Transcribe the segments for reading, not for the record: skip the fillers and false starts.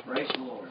Praise the Lord.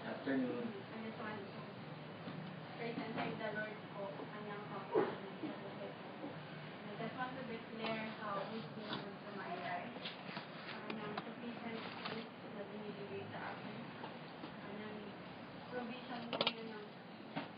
Afternoon. Praise and thank the Lord po, kanyang pagkakas sa buhay ko. I just want to declare how He's been good to my life. Kanyang sufficient grace na binibigay sa akin. Kanyang provision po yun ng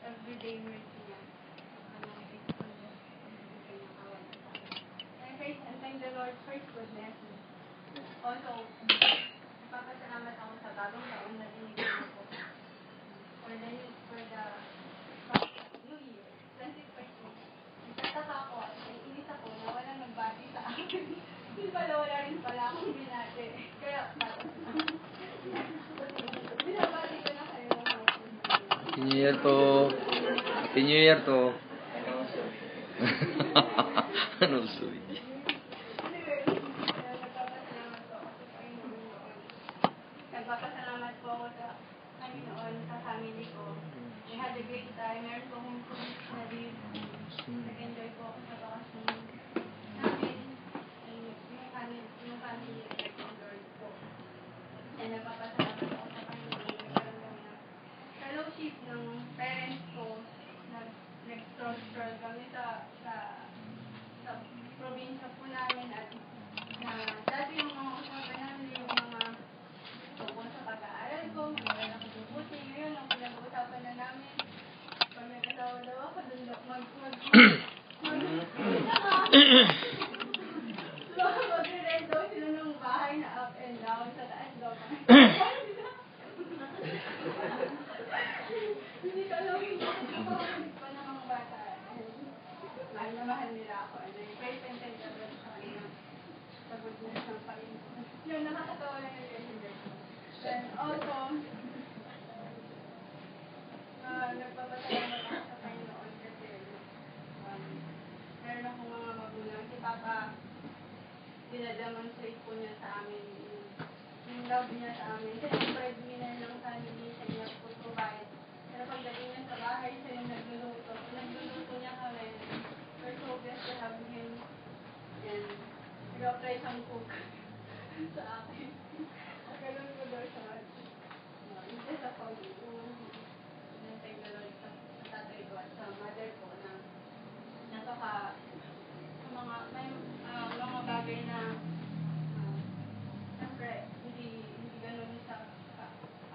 everyday mercy niya. Kanyang faithfulness na binibigay ng kawan sa akin. I praise and thank the Lord for His goodness. Also, nagpapasalamat ako sa bagong taon na binigay niyo po. For the New Year, 2013, nagtataka ako at naiinis ako na walang nagbati sa akin. Hindi pala wala rin pala akong binati. Kaya, binabati ko na kayo. Happy New Year to. Happy New Year to. Anong sorry? Nagpapasalamat po ako sa Panginoon, sa family ko. We had a great time. Meron po akong na leave. Nag-enjoy po ako sa bakasyon namin. And yung family ng Lord po. And nagpapasalamat ako sa Panginoon. Nagkaroon kami ng fellowship ng parents ko. Nag-stroll kami sa probinsya po namin at na dati yung mga usapan namin yung mga tungkol sa pag-aaral ko, mag-aaral ako mabuti. Ngayon, ang pinag-uusapan na namin, pag nag-asawa daw ako, dun mag-rent daw sila ng bahay na up and down sa taas daw. Hindi ko alam yung pa ng mga bata. Mahal na mahal nila ako. And I praise and thank the Lord sa kanila. Sa goodness ng Panginoon. Yung nakakatawa lang yung relationship. Then also, nagpapasalamat ako sa Panginoon kasi meron akong mga magulang. Si Papa, dinademonstrate po niya sa amin yung love niya sa amin. Siya yung breadwinner ng family, siya niya po provide. Pero pagdating niya sa bahay, siya yung nagluluto. Nagluluto niya kami. We're so blessed to have him. And nag-apply siyang cook sa akin. Ganun ko daw siya. Hindi sa pag-uwi. Thank the Lord sa tatay ko at sa mother ko na napaka sa mga bagay na siyempre hindi ganun sa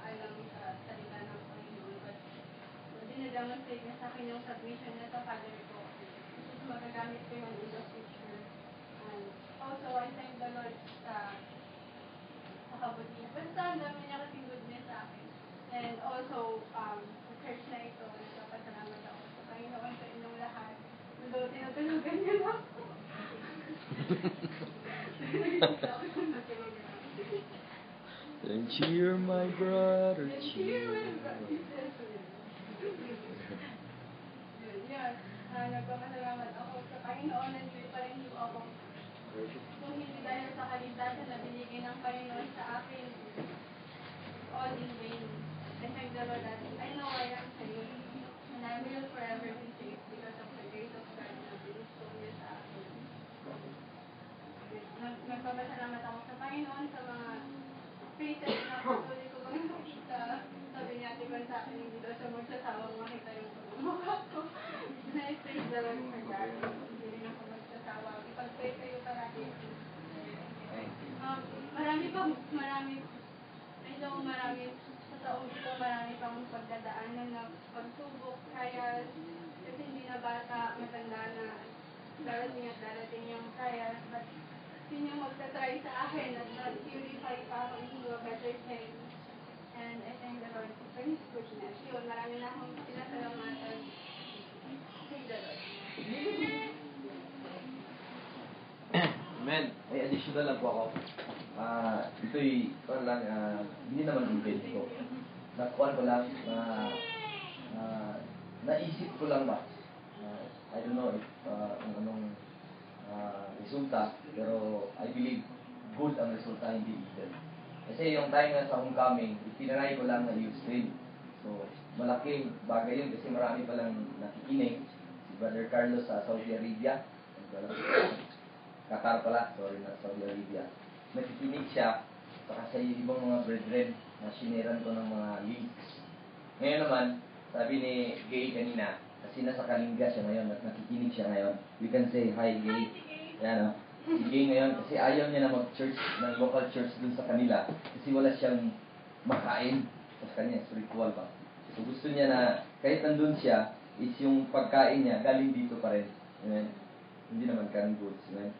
alam sa salita ng Panginoon. But dinademonstrate niya sa akin yung submission niya sa father ko. Tapos magagamit ko yun in the future. And also, I thank the Lord sa kabutihan. Basta ang dami niya kasing goodness sa akin. And also, sa church na ito, nagpapasalamat ako sa Panginoon sa inyong lahat. Although, tinutulugan niya na ako. Then cheer my brother, cheer. Yes, nagpapasalamat ako sa Panginoon. Nandito pa rin po ako. Kung hindi dahil sa kaligtasan na binigay ng Panginoon sa akin, all in vain. I thank the Lord that I know I am saved, and I will forever be saved because of the grace of God na binigay niya sa akin. Nagpapasalamat ako sa Panginoon sa mga faces na patuloy ko bang nakita. Sabi niya, tigwan sa akin, hindi daw siya magsasawang makita yung pagmumukha ko. And I praise the Lord for that. Hindi rin ako magsasawang. Ipag-pray kayo parati. Marami sa taong ito, marami pang pagdadaanan na pagsubok, trials, kasi hindi na bata, matanda na darating at darating yung trials, but yun yung magta-try sa akin at na-purify pa ako into a better thing. And I thank the Lord for His goodness. Yun, marami na akong pinasalamatan. Thank the Lord. Amen. May additional lang po ako. Ito'y, hindi naman event ko. Nakuha ko lang, naisip ko lang ba? I don't know if kung anong resulta, pero I believe good ang resulta, hindi evil. Kasi yung time na sa homecoming, itinanay ko lang na Ustream. So, malaking bagay yun kasi marami palang nakikinig. Si Brother Carlos sa Saudi Arabia. Qatar pala, sorry, na Saudi Arabia. Nakikinig siya, saka sa ibang mga brethren na sineran ko ng mga links. Ngayon naman, sabi ni Gay kanina, kasi nasa Kalinga siya ngayon at nakikinig siya ngayon. We can say, hi Gay. Yan o. Si Gay ngayon, kasi ayaw niya na mag-church, ng local church dun sa kanila. Kasi wala siyang makain sa kanya, spiritual ba. So gusto niya na, kahit nandun siya, is yung pagkain niya, galing dito pa rin. Amen. Hindi naman canned goods. Amen.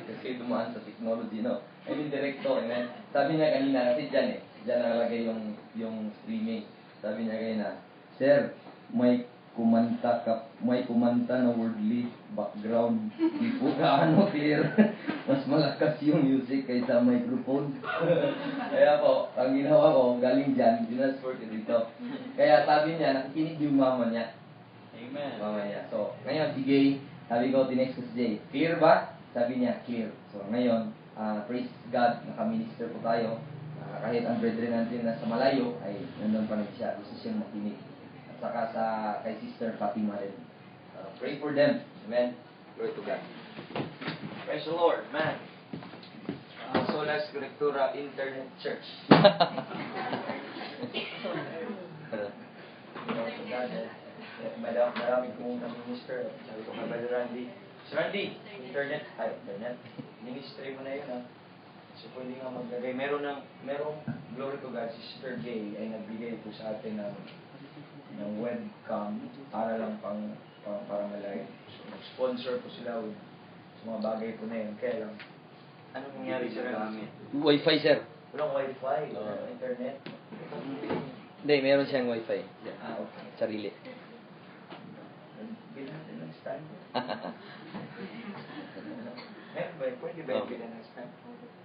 Kasi dumaan sa technology, no? I mean, directo, amen. Sabi niya kanina, kasi dyan dyan nalagay yung streaming. Sabi niya kanina, Sir, may kumanta na worldly background. Di po gaano clear. Mas malakas yung music kaysa microphone. Kaya po, ang ginawa ko, galing dyan, dinasport ko dito. Kaya sabi niya, nakikinig yung mama niya. Amen. Mama niya. So, ngayon si Gay, sabi ko, tinext ko si Jay, clear ba? Sabi niya, clear. So, ngayon, praise God, nakaminister po tayo. Kahit ang brethren natin na sa malayo, ay nandun pa rin siya. Gusto siyang makinig. Saka kay Sister Fatima rin. Pray for them. Amen. Glory to God. Praise the Lord, man. Solas Correctura Internet Church. Marami kong minister. Sabi ko kay Brother Randy, Sir Randy, internet. Ministry mo na yun, ha? So, pwede nga maglagay. Merong Glory to God, Sister Gay ay nagbigay po sa atin ng webcam para lang para malay. So, sponsor po sila sa mga bagay po na yun. Kaya lang, anong nangyari sa gamit? Wi-Fi, sir. Walang wifi, walang internet. Hindi, meron siyang Wi-Fi. Okay. Sarili. Bilhan din ng stand. Pwede ba yung bilhan ng stand?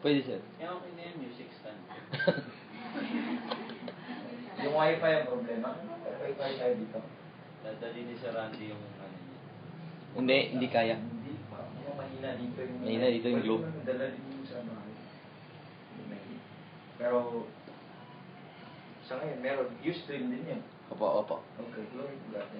Pwede, sir. Okay na yan, music stand. Yung wifi ang problema. Wifi tayo dito. Dadali ni Sir Randy yung ano niya. Hindi kaya. Hindi. Mahina dito yung... Mahina dito yung globe. Dala dito sa bahay. Pero sa ngayon, meron. Ustream din yan. Opo. Okay, glory to God.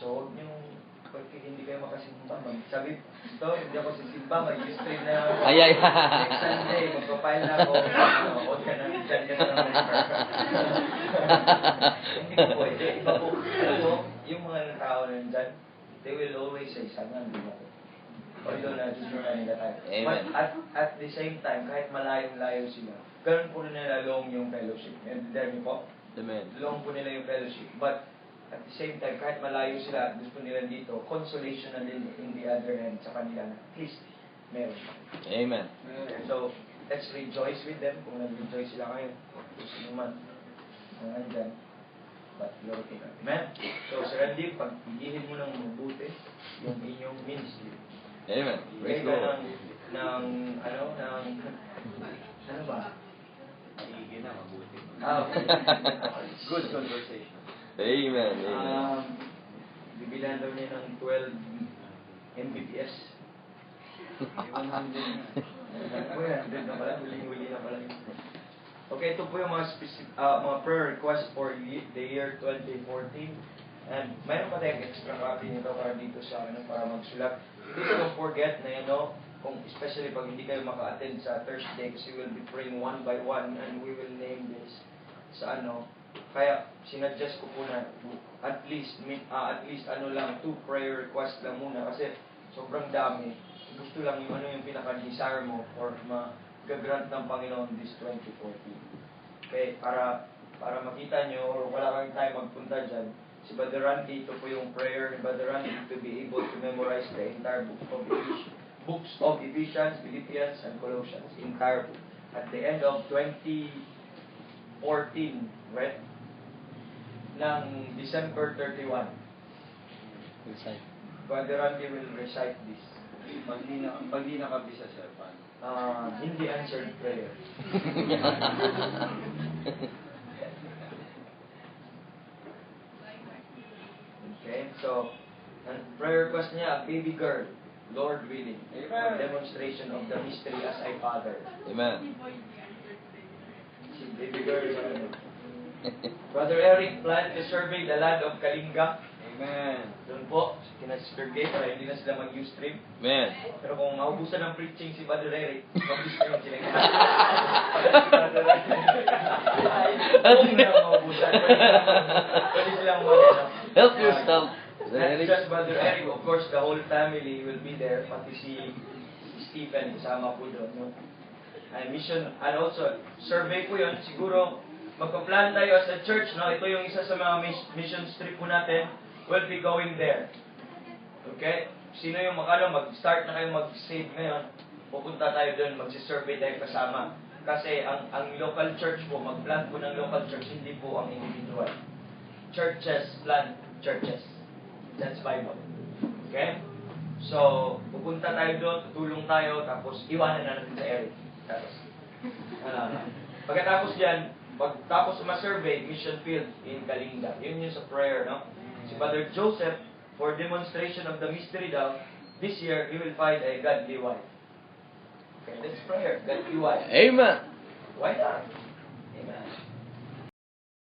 So, huwag niyong pag hindi kayo makasimba, sabi, ito, hindi ako sisimba, mag-Ustream na ako. Ay. Next Sunday, magpapile na ako. Huwag ka na, dyan ka na ng Hindi ko pwede. Iba po, alam mo, yung mga tao na dyan, they will always say, sana hindi ako. Although na, just for kanila tayo. But at the same time, kahit malayong-layo sila, ganun po nila long yung fellowship. And there you po, Amen. long po nila yung fellowship. But at the same time, kahit malayo sila, gusto nila dito, consolation na din in the other hand sa kanila na at least meron. Amen. So, let's rejoice with them kung nag-rejoice sila ngayon. Gusto naman, nandyan. But, glory to God. Amen? So, Sir Randy, pag-igihin mo ng mabuti yung inyong ministry. Amen. Praise Kaya the Lord. ano ba? Sige na, mabuti. Okay. Good conversation. Amen. Bibilan daw niya ng 12 Mbps. 100 na. Na pala, huli na pala. Okay, ito po yung mga prayer request for the year 2014. And mayroon pa tayong extra copy nito para dito sa para magsulat. Please don't forget na kung especially pag hindi kayo maka-attend sa Thursday kasi we'll be praying one by one and we will name this sa kaya sinadjust ko po na at least 2 prayer request lang muna kasi sobrang dami. Gusto lang yung pinaka-desire mo or mag-grant ng Panginoon this 2014. Okay, para makita nyo or wala kang time magpunta dyan, si Brother Randy, ito po yung prayer ni Brother Randy to be able to memorize the entire books of Ephesians, Philippians, and Colossians, entire book. At the end of 2014, right? Ng December 31, Brother Randy will recite this. Pag di nakabisa, sir, paano? Hindi answered prayer. So, ang prayer request niya, a baby girl, Lord willing, Amen. for demonstration of the mystery as I father. Amen. Si baby girl, ano. Brother Eric planned to survey the land of Kalinga. Amen. Doon po, kina Sister Gay, para hindi na sila mag-Ustream. Amen. Pero kung maubusan ng preaching si Brother Eric, mag-Ustream sila. Kung na maubusan, pwede silang mag-ano. Help yourself. Not just Brother Eric, of course, the whole family will be there, pati si Stephen, kasama po doon. No? And mission, and also, survey po yun, siguro, magpa-plan tayo as a church, no? Ito yung isa sa mga mission trip po natin, we'll be going there. Okay? Sino yung mag-start na kayo mag-save ngayon, pupunta tayo doon, magsisurvey tayo kasama. Kasi ang local church po, mag-plan po ng local church, hindi po ang individual. Churches plan churches. That's Bible. Okay? So, pupunta tayo doon, tutulong tayo, tapos iwanan na natin sa Eric. Tapos, pagkatapos dyan, pagtapos ma-survey, mission field in Kalinga. Yun yung sa prayer, no? Si Father Joseph, for demonstration of the mystery daw, this year, he will find a godly wife. Okay, that's prayer, godly wife. Amen. Why not?